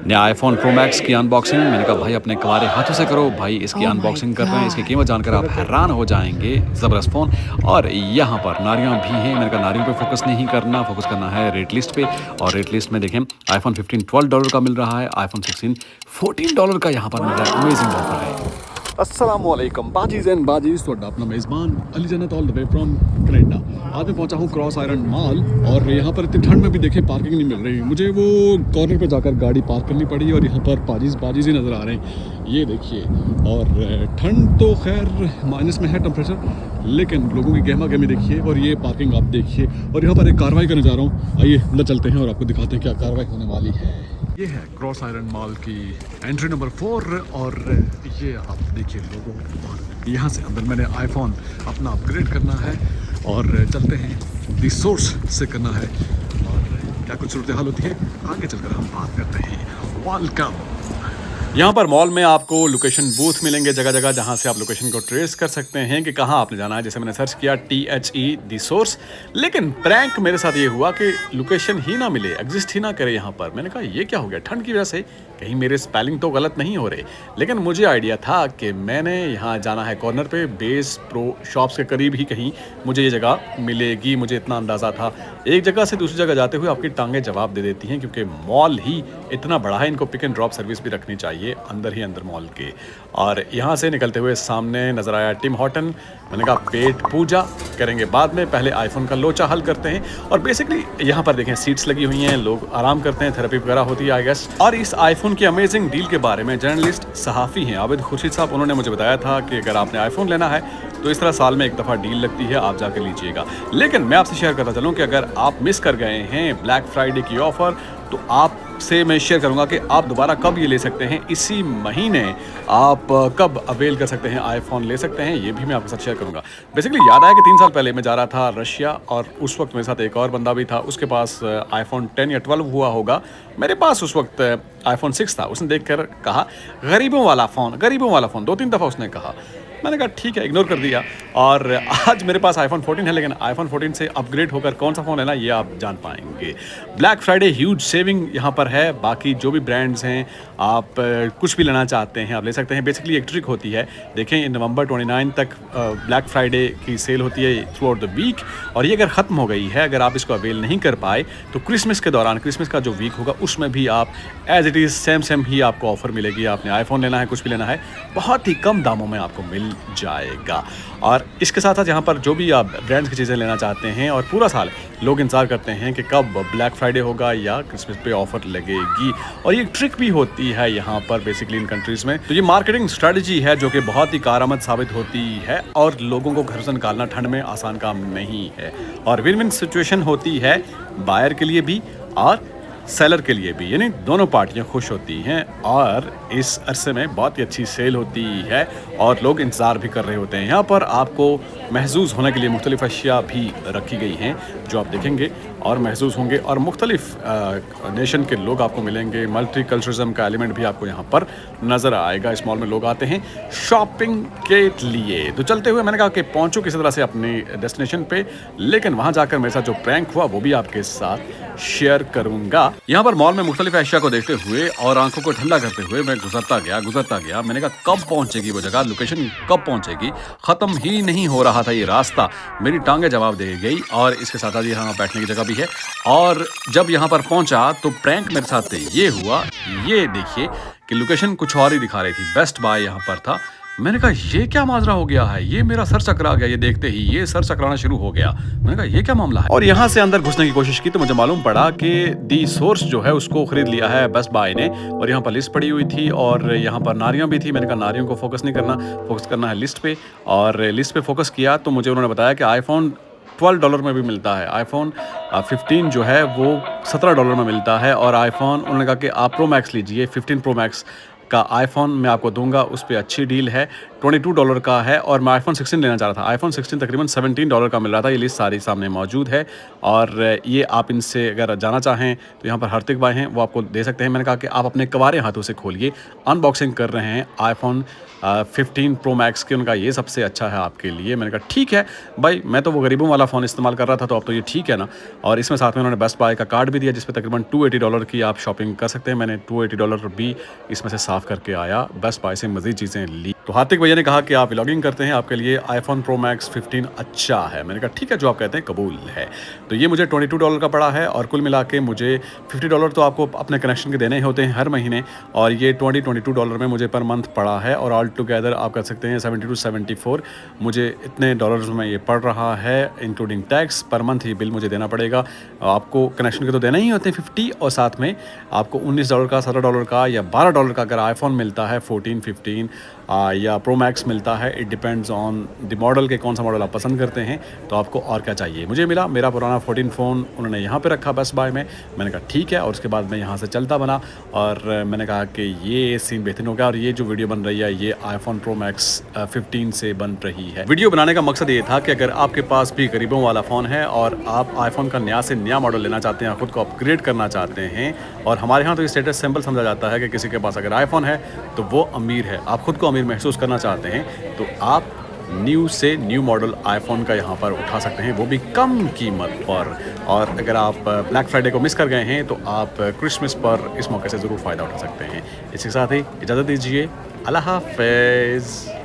नया iPhone pro max की unboxing. मैंने कहा भाई अपने कवारे हाथों से करो भाई, इसकी ओह माय अनबॉक्सिंग कर रहे हैं, इसकी गॉड! कीमत जानकर आप हैरान हो जाएंगे। ज़बरदस्त फ़ोन। और यहाँ पर नारियाँ भी हैं। मैंने कहा नारियों पे फोकस नहीं करना, फोकस करना है रेट लिस्ट पे। और रेट लिस्ट में देखें आईफोन 15 $12 का मिल रहा है, आईफोन 16 $14 का यहाँ पर मिल रहा है। अमेजिंग ऑफर है। अस्सलामुअलैकुम बाजीज़ एंड बाजीज़, तो अपना मेज़बान अली जन्नत all the way from Canada. आज मैं पहुंचा हूं क्रॉस आयरन मॉल, और यहाँ पर इतनी ठंड में भी देखें पार्किंग नहीं मिल रही। मुझे वो कॉर्नर पे जाकर गाड़ी पार्क करनी पड़ी, और यहाँ पर बाजीज़ ही नज़र आ रहे हैं। ये देखिए, और ठंड तो खैर माइनस में है टेम्परेचर, लेकिन लोगों की गहमा गहमी देखिए, और ये पार्किंग आप देखिए। और यहाँ पर एक कार्रवाई करने जा रहा हूँ, आइए अंदर चलते हैं और आपको दिखाते हैं क्या कार्रवाई होने वाली है। ये है क्रॉस आयरन मॉल की एंट्री नंबर 4, और ये आप देखिए लोगों, और यहाँ से अंदर मैंने आईफोन अपना अपग्रेड करना है, और चलते हैं दी सोर्स से करना है, और क्या कुछ सूरत हाल होती है आगे चलकर हम बात करते हैं। वेलकम। यहाँ पर मॉल में आपको लोकेशन बूथ मिलेंगे जगह जगह, जहाँ से आप लोकेशन को ट्रेस कर सकते हैं कि कहाँ आपने जाना है। जैसे मैंने सर्च किया THE दी सोर्स, लेकिन प्रैंक मेरे साथ ये हुआ कि लोकेशन ही ना मिले, एग्जिस्ट ही ना करे यहाँ पर। मैंने कहा ये क्या हो गया, ठंड की वजह से कहीं मेरे स्पेलिंग तो गलत नहीं हो रहे। लेकिन मुझे आइडिया था कि मैंने यहाँ जाना है कॉर्नर पे, बेस प्रो शॉप्स के करीब ही कहीं मुझे ये जगह मिलेगी। मुझे इतना अंदाज़ा था। एक जगह से दूसरी जगह जाते हुए आपकी टांगें जवाब दे देती हैं, क्योंकि मॉल ही इतना बड़ा है, इनको पिक एंड ड्रॉप सर्विस भी रखनी चाहिए अंदर ही अंदर मॉल के। और यहाँ से निकलते हुए सामने नज़र आया टिम हॉर्टन। मैंने कहा पेट पूजा करेंगे बाद में, पहले आईफोन का लोचा हल करते हैं। और बेसिकली यहाँ पर देखें सीट्स लगी हुई हैं, लोग आराम करते हैं, थेरेपी वगैरह होती है आई गेस। और इस आईफोन की अमेजिंग डील के बारे में जर्नलिस्ट सहाफ़ी हैं आबिद खुर्शीद साहब, उन्होंने मुझे बताया था कि अगर आपने आईफोन लेना है तो इस तरह साल में एक दफ़ा डील लगती है, आप जाकर लीजिएगा। लेकिन मैं आपसे शेयर करता चलूँ कि अगर आप मिस कर गए हैं ब्लैक फ्राइडे की ऑफ़र, तो आपसे मैं शेयर करूंगा कि आप दोबारा कब ये ले सकते हैं। इसी महीने आप कब अवेल कर सकते हैं, आईफोन ले सकते हैं, ये भी मैं आपके साथ शेयर करूंगा। बेसिकली याद आया कि 3 साल पहले मैं जा रहा था रशिया, और उस वक्त मेरे साथ एक और बंदा भी था, उसके पास आईफोन 10 या 12 हुआ होगा। मेरे पास उस वक्त आईफोन 6 था। उसने देख कर कहा गरीबों वाला फ़ोन, गरीबों वाला फ़ोन, 2-3 दफ़ा उसने कहा। मैंने कहा ठीक है, इग्नोर कर दिया। और आज मेरे पास आईफोन 14 है, लेकिन आईफोन 14 से अपग्रेड होकर कौन सा फ़ोन लेना ये आप जान पाएंगे। ब्लैक फ्राइडे ह्यूज सेविंग यहाँ पर है। बाकी जो भी ब्रांड्स हैं, आप कुछ भी लेना चाहते हैं आप ले सकते हैं। बेसिकली एक ट्रिक होती है, देखें नवंबर 29 तक ब्लैक फ्राइडे की सेल होती है थ्रू आउट द वीक, और ये अगर ख़त्म हो गई है, अगर आप इसको अवेल नहीं कर पाए, तो क्रिसमस के दौरान, क्रिसमस का जो वीक होगा उसमें भी आप एज इट इज़ सेम ही आपको ऑफ़र मिलेगी। आपने आईफोन लेना है, कुछ भी लेना है, बहुत ही कम दामों में आपको मिल जाएगा। और इसके साथ साथ यहाँ पर जो भी आप ब्रांड्स की चीज़ें लेना चाहते हैं, और पूरा साल लोग इंतज़ार करते हैं कि कब ब्लैक फ्राइडे होगा या क्रिसमस पे ऑफ़र लगेगी। और ये ट्रिक भी होती है यहाँ पर बेसिकली इन कंट्रीज़ में। तो ये मार्केटिंग स्ट्रेटजी है जो कि बहुत ही कारआमद साबित होती है, और लोगों को घर से निकालना ठंड में आसान काम नहीं है। और विन विन सिचुएशन होती है बायर के लिए भी और सेलर के लिए भी, यानी दोनों पार्टियां खुश होती हैं। और इस अरसे में बहुत ही अच्छी सेल होती है, और लोग इंतज़ार भी कर रहे होते हैं। यहाँ पर आपको महसूस होने के लिए मुख्तलिफ़ अशिया भी रखी गई हैं जो आप देखेंगे और महसूस होंगे, और मुख्तलिफ़ नेशन के लोग आपको मिलेंगे। मल्टी कल्चरिज्म का एलिमेंट भी आपको यहाँ पर नज़र आएगा। इस मॉल में लोग आते हैं शॉपिंग के लिए। तो चलते हुए मैंने कहा कि पहुँचूँ किसी तरह से अपने डेस्टिनेशन पे, लेकिन वहाँ जाकर मेरे साथ जो प्रैंक हुआ वो भी आपके साथ शेयर करूँगा। यहाँ पर मॉल में मुख्तलिफ अशिया को देखते हुए और आंखों को ठंडा करते हुए मैं गुजरता गया। मैंने कहा कब पहुँचेगी वो जगह, लोकेशन कब पहुँचेगी, ख़त्म ही नहीं हो रहा था ये रास्ता। मेरी टांगें जवाब दे गई, और इसके साथ साथ यहाँ बैठने की जगह भी है। और जब यहाँ पर पहुँचा तो प्रैंक मेरे साथ ये हुआ, ये देखिए कि लोकेशन कुछ और ही दिखा रही थी। बेस्ट बाय यहाँ पर था। मैंने कहा ये क्या माजरा हो गया है, ये मेरा सर चकरा गया। ये देखते ही ये सर चकराना शुरू हो गया। मैंने कहा ये क्या मामला है, और यहाँ से अंदर घुसने की कोशिश की तो मुझे मालूम पड़ा कि दी सोर्स जो है उसको खरीद लिया है बेस्ट बाय ने। और यहाँ पर लिस्ट पड़ी हुई थी, और यहाँ पर नारियाँ भी थी। मैंने कहा नारियों को फोकस नहीं करना, फोकस करना है लिस्ट पे। और लिस्ट पे फोकस किया तो मुझे उन्होंने बताया कि आईफोन $12 में भी मिलता है, आईफोन 15 जो है वो $17 में मिलता है। और आईफोन उन्होंने कहा कि आप प्रो मैक्स लीजिए, 15 प्रो मैक्स का आईफोन मैं आपको दूंगा, उस पर अच्छी डील है। $22 का है और मैं iPhone 16 लेना चाह रहा था। iPhone 16 तकरीबन $17 का मिल रहा था। ये लिस्ट सारी सामने मौजूद है और ये आप इनसे अगर जाना चाहें तो यहाँ पर हर्तिक भाई हैं, वो आपको दे सकते हैं। मैंने कहा कि आप अपने कवारे हाथों से खोलिए। अनबॉक्सिंग कर रहे हैं iPhone 15 Pro Max की, उनका ये सबसे अच्छा है आपके लिए। मैंने कहा ठीक है भाई, मैं तो वो गरीबों वाला फ़ोन इस्तेमाल कर रहा था, तो अब तो ये ठीक है ना। और इसमें साथ में उन्होंने बेस्ट बाय का कार्ड भी दिया जिस पे तकरीबन $280 की आप शॉपिंग कर सकते हैं। मैंने $280 भी इसमें से साफ़ करके आया, बेस्ट बाय से मज़ीद चीज़ें ली। तो हार्दिक भैया ने कहा कि आप व्लॉगिंग करते हैं, आपके लिए iPhone Pro Max 15 अच्छा है। मैंने कहा ठीक है, जो आप कहते हैं कबूल है। तो ये मुझे $22 का पड़ा है और कुल मिला के मुझे $50 तो आपको अपने कनेक्शन के देने ही होते हैं हर महीने, और ये $22 में मुझे पर मंथ पड़ा है। और ऑल टुगेदर आप कर सकते हैं 70 to 74 मुझे इतने डॉलर्स में ये पड़ रहा है, इंक्लूडिंग टैक्स। पर मंथ ये बिल मुझे देना पड़ेगा। आपको कनेक्शन के तो देना ही होते हैं 50, और साथ में आपको $19 का, $17 का या $12 का अगर आईफोन मिलता है 14, 15 या प्रो मैक्स मिलता है। It depends on the model के कौन सा मॉडल आप पसंद करते हैं, तो आपको और क्या चाहिए। मुझे मिला मेरा पुराना 14 फ़ोन, उन्होंने यहाँ पे रखा बेस्ट बाय में। मैंने कहा ठीक है, और उसके बाद मैं यहाँ से चलता बना और मैंने कहा कि ये सीन बेहतरीन हो गया। और ये जो वीडियो बन रही है ये iPhone Pro Max 15 से बन रही है। वीडियो बनाने का मकसद ये था कि अगर आपके पास भी गरीबों वाला फ़ोन है और आप आईफोन का नया से नया मॉडल लेना चाहते हैं, ख़ुद को अपग्रेड करना चाहते हैं, और हमारे यहाँ तो स्टेटस सिंबल समझा जाता है कि किसी के पास अगर आईफोन है तो वो अमीर है, आप ख़ुद को अमीर महसूस करना चाहते हैं, तो आप न्यू से न्यू मॉडल आईफोन का यहाँ पर उठा सकते हैं, वो भी कम कीमत पर। और अगर आप ब्लैक फ्राइडे को मिस कर गए हैं तो आप क्रिसमस पर इस मौके से ज़रूर फ़ायदा उठा सकते हैं। इसके साथ ही इजाज़त दीजिए, अल्लाह हाफ़िज़।